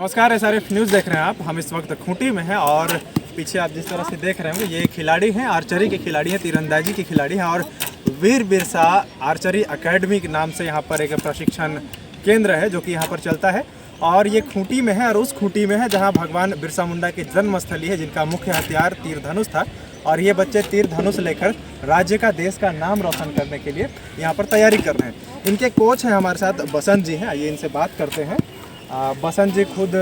नमस्कार, SRF news देख रहे हैं आप। हम इस वक्त खूंटी में हैं और पीछे आप जिस तरह से देख रहे होंगे ये खिलाड़ी हैं, आर्चरी के खिलाड़ी हैं, तीरंदाजी के खिलाड़ी हैं और वीर बिरसा आर्चरी एकेडमी के नाम से यहाँ पर एक प्रशिक्षण केंद्र है जो कि यहाँ पर चलता है। और ये खूंटी में है और उस खूंटी में है जहाँ भगवान बिरसा मुंडा की जन्मस्थली है, जिनका मुख्य हथियार तीर धनुष था। और ये बच्चे तीर धनुष लेकर राज्य का, देश का नाम रोशन करने के लिए यहाँ पर तैयारी कर रहे हैं। इनके कोच हैं हमारे साथ, बसंत जी हैं, आइए इनसे बात करते हैं। बसंत जी खुद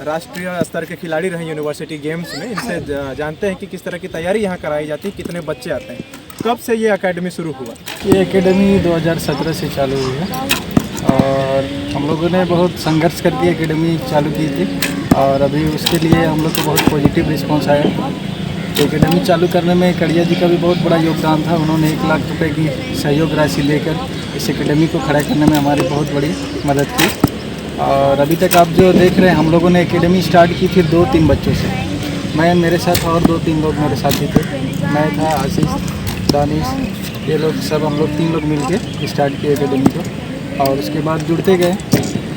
राष्ट्रीय स्तर के खिलाड़ी रहे यूनिवर्सिटी गेम्स में। इनसे जानते हैं कि किस तरह की तैयारी यहाँ कराई जाती है, कितने बच्चे आते हैं, कब से ये एकेडमी शुरू हुआ? ये एकेडमी 2017 से चालू हुई है और हम लोगों ने बहुत संघर्ष करके एकेडमी चालू की थी और अभी उसके लिए हम लोग को बहुत पॉजिटिव रिस्पांस आया। एकेडमी चालू करने में कड़िया जी का भी बहुत बड़ा योगदान था। उन्होंने 1 लाख रुपए की सहयोग राशि लेकर इस एकेडमी को खड़ा करने में हमारी बहुत बड़ी मदद की। और अभी तक आप जो देख रहे हैं, हम लोगों ने एकेडमी स्टार्ट की थी 2-3 बच्चों से। मैं, मेरे साथ और 2-3 लोग मेरे साथी थे। मैं था, आशीष, दानिश, ये लोग सब, हम लोग 3 लोग मिलके स्टार्ट किए एकेडमी को और उसके बाद जुड़ते गए।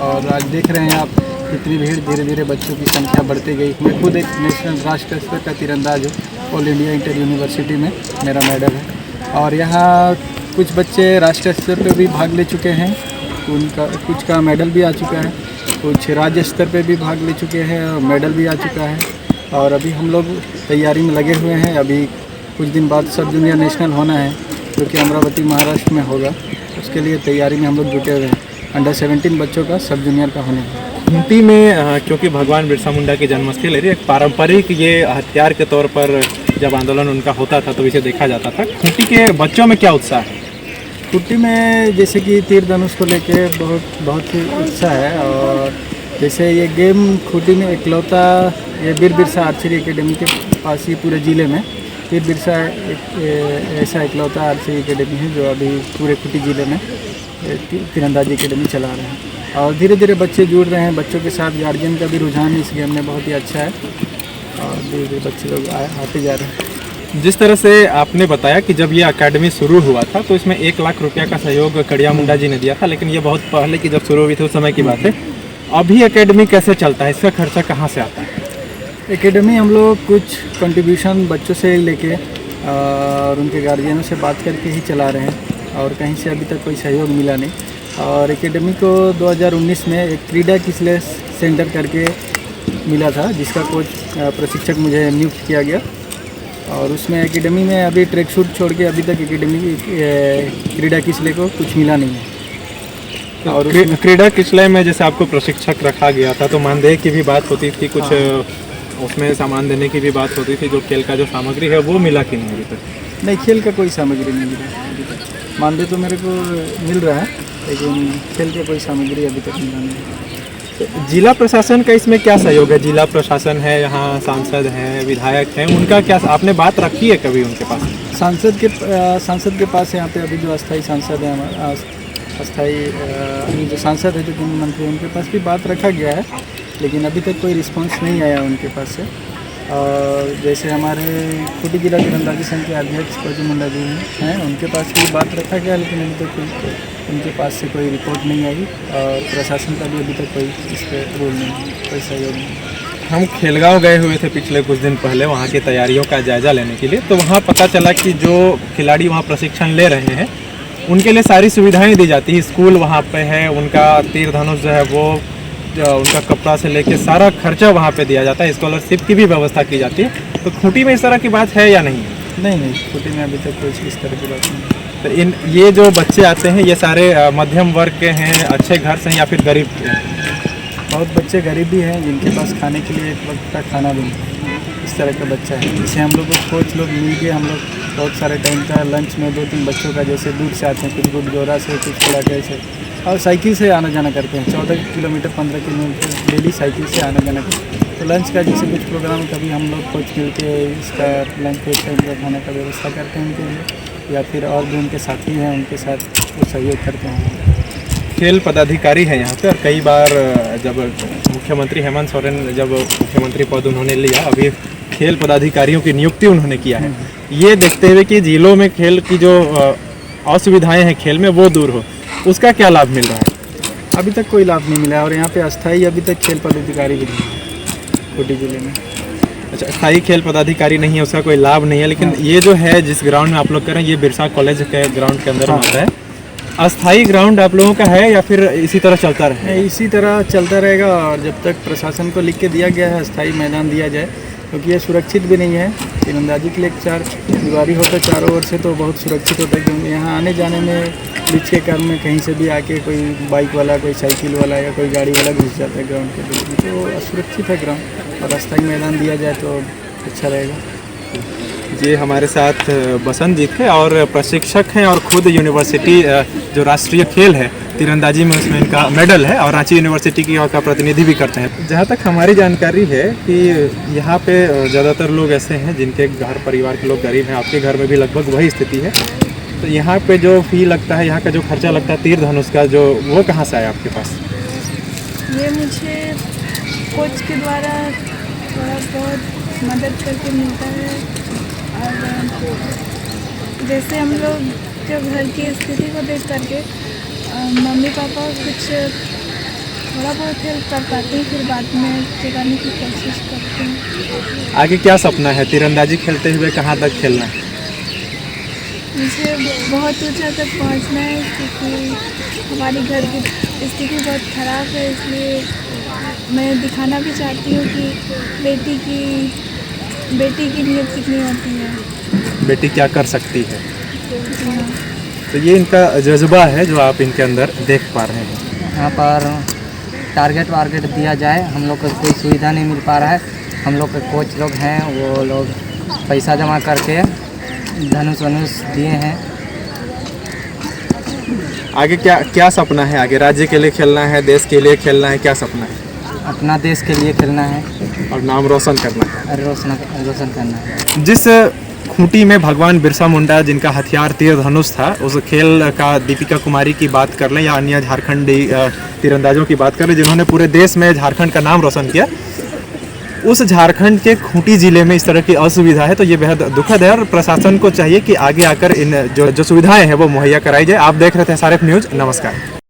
और आज देख रहे हैं आप कितनी भीड़, धीरे धीरे बच्चों की संख्या बढ़ती गई। मैं खुद एक नेशनल राष्ट्रीय स्तर का तीरंदाज हूँ। ऑल इंडिया इंटर यूनिवर्सिटी में मेरा मेडल है और यहाँ कुछ बच्चे राष्ट्रीय स्तर पर भी भाग ले चुके हैं। उनका कुछ का मेडल भी आ चुका है, कुछ राज्य स्तर पे भी भाग ले चुके हैं और मेडल भी आ चुका है। और अभी हम लोग तैयारी में लगे हुए हैं। अभी कुछ दिन बाद सब जूनियर नेशनल होना है जो कि अमरावती महाराष्ट्र में होगा। उसके लिए तैयारी में हम लोग जुटे हुए हैं। अंडर 17 बच्चों का सब जूनियर का होने है। खूंटी में क्योंकि भगवान बिरसा मुंडा की जन्मस्थली है, एक पारंपरिक ये हथियार के तौर पर जब आंदोलन उनका होता था तो इसे देखा जाता था। खूंटी के बच्चों में क्या उत्साह है? खूंटी में जैसे कि तीर धनुष को लेके बहुत ही उत्साह है। और जैसे ये गेम खूंटी में इकलौता, ये वीर बिरसा आर्चरी एकेडमी के पास ही पूरे ज़िले में वीर बिरसा एक ऐसा इकलौता आर्चरी एकेडमी है जो अभी पूरे खूंटी ज़िले में तीरंदाजी एकेडमी चला रहे हैं। और धीरे धीरे बच्चे जुड़ रहे हैं। बच्चों के साथ गार्जियन का भी रुझान इस गेम में बहुत ही अच्छा है और धीरे धीरे बच्चे लोग आते जा रहे हैं। जिस तरह से आपने बताया कि जब ये एकेडमी शुरू हुआ था तो इसमें 1 लाख रुपया का सहयोग कड़िया मुंडा जी ने दिया था, लेकिन ये बहुत पहले की जब शुरू हुई थी उस समय की बात है। अभी एकेडमी कैसे चलता है, इसका खर्चा कहाँ से आता है? एकेडमी हम लोग कुछ कंट्रीब्यूशन बच्चों से लेके और उनके गार्जियनों से बात करके ही चला रहे हैं और कहीं से अभी तक कोई सहयोग मिला नहीं। और एकेडमी को 2019 में एक क्रीडा किसलेस सेंटर करके मिला था, जिसका कोच प्रशिक्षक मुझे नियुक्त किया गया। और उसमें एकेडमी में अभी ट्रैक सूट छोड़ के अभी तक एकेडमी क्रीडा किसले को कुछ मिला नहीं है। और क्रीडा किसले में जैसे आपको प्रशिक्षक रखा गया था तो मानदेय की भी बात होती थी, कुछ उसमें सामान देने की भी बात होती थी, जो खेल का जो सामग्री है वो मिला कि नहीं अभी तक? नहीं, खेल का कोई सामग्री नहीं मिला अभी तक। मानदेय तो मेरे को मिल रहा है लेकिन खेल का कोई सामग्री अभी तक मिला नहीं। जिला प्रशासन का इसमें क्या सहयोग है? जिला प्रशासन है, यहाँ सांसद हैं, विधायक हैं, उनका क्या आपने बात रखी है कभी उनके पास? सांसद के पास यहाँ पे अभी जो अस्थाई सांसद है, हमारा अस्थाई जो सांसद है, जो कि मंत्री, उनके पास भी बात रखा गया है लेकिन अभी तक कोई रिस्पांस नहीं आया उनके पास से। और जैसे हमारे खूंटी जिला तीरंदाजी संघ के अध्यक्ष बजू मुंडा जी हैं, उनके पास भी बात रखा गया लेकिन अभी तक कोई उनके पास से कोई रिपोर्ट नहीं आई और प्रशासन का भी अभी तक कोई इस पर रोल नहीं, कोई सहयोग नहीं। हम खेलगांव गए हुए थे पिछले कुछ दिन पहले वहाँ की तैयारियों का जायज़ा लेने के लिए, तो वहाँ पता चला कि जो खिलाड़ी वहाँ प्रशिक्षण ले रहे हैं उनके लिए सारी सुविधाएं दी जाती है। स्कूल वहाँ पे है, उनका तीर धनुष जो है वो उनका कपड़ा से लेके सारा खर्चा वहाँ पे दिया जाता है, स्कॉलरशिप की भी व्यवस्था की जाती है। तो खूंटी में इस तरह की बात है या नहीं? नहीं, खूंटी में अभी तक कोई इस तरह की बात नहीं। तो ये जो बच्चे आते हैं ये सारे मध्यम वर्ग के हैं, अच्छे घर से हैं या फिर गरीब के हैं? बहुत बच्चे गरीब भी हैं जिनके पास खाने के लिए एक वक्त का खाना भी नहीं, इस तरह का बच्चा है। जिसे हम लोग कोच लोग मिल के हम लोग बहुत सारे टाइम का लंच में 2-3 बच्चों का, जैसे दूर से आते हैं, कुछ गुडजोरा से, कुछ कलाटे से, और साइकिल से आना जाना करते हैं। 14 किलोमीटर 15 किलोमीटर डेली साइकिल से आना जाना करते हैं। तो लंच का जैसे कुछ प्रोग्राम कभी हम लोग कोच मिल के इसका लंच के टाइम का खाने का व्यवस्था करते हैं उनके लिए, या फिर और भी उनके साथी हैं उनके साथ वो सहयोग करते हैं। खेल पदाधिकारी है यहाँ पे और कई बार जब मुख्यमंत्री हेमंत सोरेन जब मुख्यमंत्री पद उन्होंने लिया, अभी खेल पदाधिकारियों की नियुक्ति उन्होंने किया है। ये देखते हुए कि जिलों में खेल की जो असुविधाएं हैं खेल में वो दूर हो, उसका क्या लाभ मिल रहा है? अभी तक कोई लाभ नहीं मिला है और यहाँ पे अस्थाई अभी तक खेल पदाधिकारी भी नहीं है खूंटी जिले में। अच्छा, स्थायी खेल पदाधिकारी नहीं है, उसका कोई लाभ नहीं है, लेकिन ये जो है जिस ग्राउंड में आप लोग कर रहे हैं ये बिरसा कॉलेज के ग्राउंड के अंदर आता है। अस्थायी ग्राउंड आप लोगों का है या फिर इसी तरह चलता रहे? इसी तरह चलता रहेगा और जब तक प्रशासन को लिख के दिया गया है अस्थाई मैदान दिया जाए, क्योंकि ये सुरक्षित भी नहीं है। तीरंदाजी के लिए एक 4 दीवारी होता है चारों ओर से, तो बहुत सुरक्षित होता है, क्योंकि यहाँ आने जाने में बीच के क्रम में कहीं से भी आके कोई बाइक वाला, कोई साइकिल वाला या कोई गाड़ी वाला घुस जाता है ग्राउंड के बीच में, तो असुरक्षित है ग्राउंड। और अस्थाई मैदान दिया जाए तो अच्छा रहेगा। ये हमारे साथ बसंत जी थे और प्रशिक्षक हैं और खुद यूनिवर्सिटी जो राष्ट्रीय खेल है तीरंदाजी में उसमें इनका मेडल है और रांची यूनिवर्सिटी की का प्रतिनिधि भी करते हैं। जहाँ तक हमारी जानकारी है कि यहाँ पे ज़्यादातर लोग ऐसे हैं जिनके घर परिवार के लोग गरीब हैं, आपके घर में भी लगभग वही स्थिति है। तो यहाँ पे जो फ़ी लगता है, यहाँ का जो खर्चा लगता है तीर धनुष का, जो वो कहाँ से आया आपके पास? ये मुझे कोच के द्वारा थोड़ा बहुत मदद करके मिलता है। और जैसे हम लोग जब घर की स्थिति को देख करके मम्मी पापा कुछ थोड़ा बहुत हेल्प कर पाते हैं, फिर बाद में चुकाने की कोशिश करते हैं। आगे क्या सपना है तीरंदाजी खेलते हुए, कहाँ तक खेलना है? मुझे बहुत ऊंचा तक पहुंचना है, क्योंकि हमारी घर की स्थिति बहुत ख़राब है, इसलिए मैं दिखाना भी चाहती हूँ कि बेटी की नीयत कितनी होती है, बेटी क्या कर सकती है। तो ये इनका जज्बा है जो आप इनके अंदर देख पा रहे हैं। यहाँ पर टारगेट वारगेट दिया जाए, हम लोग को कोई सुविधा नहीं मिल पा रहा है। हम लोग के कोच लोग हैं, वो लोग पैसा जमा करके धनुष वनुष दिए हैं। आगे क्या सपना है? आगे राज्य के लिए खेलना है, देश के लिए खेलना है, क्या सपना है? अपना देश के लिए खेलना है और नाम रोशन करना है। रोशन करना है। जिस खूंटी में भगवान बिरसा मुंडा जिनका हथियार तीर धनुष था, उस खेल का दीपिका कुमारी की बात कर लें या अन्य झारखंडी तीरंदाजों की बात कर लें जिन्होंने पूरे देश में झारखंड का नाम रोशन किया, उस झारखंड के खूंटी जिले में इस तरह की असुविधा है, तो ये बेहद दुखद है और प्रशासन को चाहिए कि आगे आकर इन जो सुविधाएं हैं वो मुहैया कराई जाए। आप देख रहे थे SRF न्यूज़, नमस्कार।